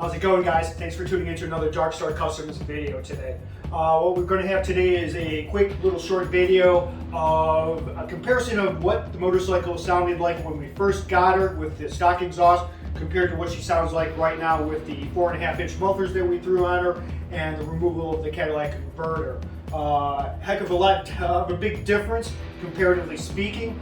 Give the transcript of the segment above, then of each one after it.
How's it going, guys? Thanks for tuning into another Dark Star Customs video today. What we're going to have today is a quick little short video of a comparison of what the motorcycle sounded like when we first got her with the stock exhaust compared to what she sounds like right now with the 4.5-inch mufflers that we threw on her and the removal of the Cadillac converter. Heck of a lot of a big difference comparatively speaking.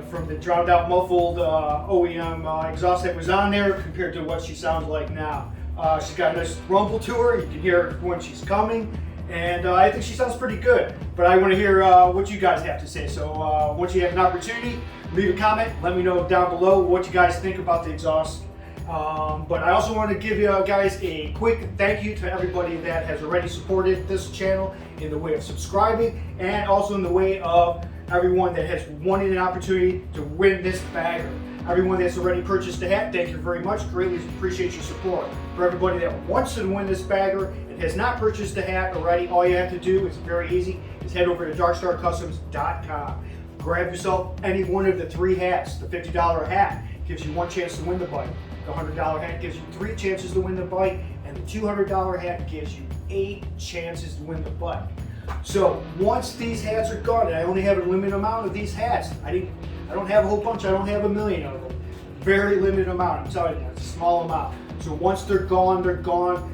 From the drowned out muffled OEM exhaust that was on there compared to what she sounds like now. She's got a nice rumble to her, you can hear her when she's coming, and I think she sounds pretty good. But I want to hear what you guys have to say, so once you have an opportunity, leave a comment, let me know down below what you guys think about the exhaust. But I also want to give you guys a quick thank you to everybody that has already supported this channel in the way of subscribing and also in the way of everyone that has wanted an opportunity to win this bagger. Everyone that's already purchased a hat, thank you very much. Greatly appreciate your support. For everybody that wants to win this bagger and has not purchased a hat already, all you have to do is very easy, is head over to darkstarcustoms.com. Grab yourself any one of the 3 hats. The $50 hat gives you 1 chance to win the bike. The $100 hat gives you 3 chances to win the bike, and the $200 hat gives you 8 chances to win the bike. So once these hats are gone, and I only have a limited amount of these hats. I don't have a whole bunch, I don't have a million of them. Very limited amount, I'm telling you, it's a small amount. So once they're gone,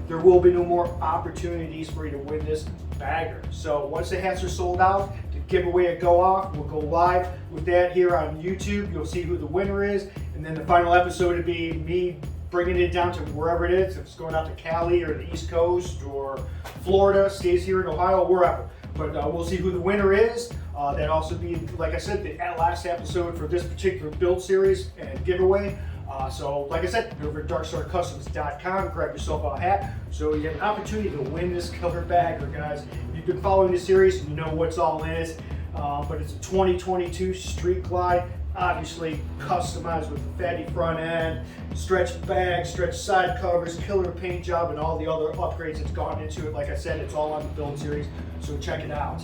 there will be no more opportunities for you to win this bagger. So once the hats are sold out, the giveaway will go off. We'll go live with that here on YouTube. You'll see who the winner is, and then the final episode would be me bringing it down to wherever it is. If it's going out to Cali or the East Coast or Florida, stays here in Ohio, wherever. But we'll see who the winner is. That also be, like I said, the last episode for this particular build series and giveaway. So, like I said, go over to darkstarcustoms.com, grab yourself a hat, so you have an opportunity to win this killer bagger, guys. If you've been following the series, you know what's all in it. But it's a 2022 Street Glide, obviously customized with the fatty front end, stretched bag, stretched side covers, killer paint job, and all the other upgrades that's gone into it. Like I said, it's all on the build series, so check it out.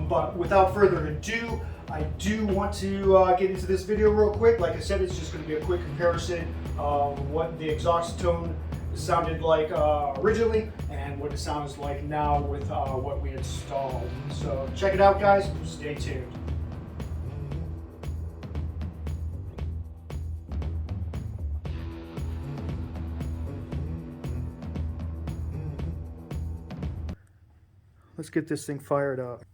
But without further ado, I do want to get into this video real quick. Like I said, it's just going to be a quick comparison of what the exhaust tone sounded like originally and what it sounds like now with what we installed. So check it out, guys. Stay tuned. Let's get this thing fired up.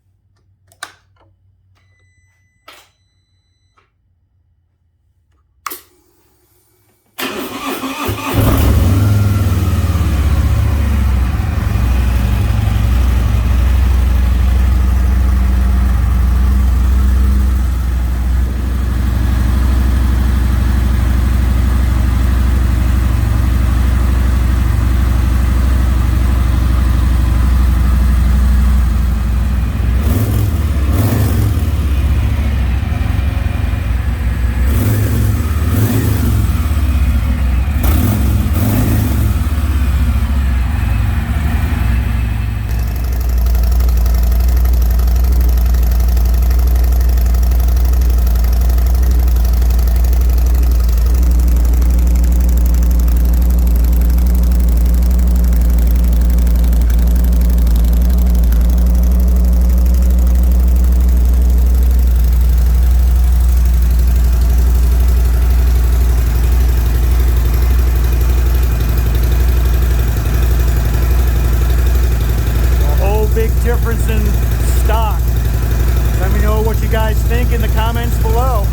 Difference in stock. Let me know what you guys think in the comments below.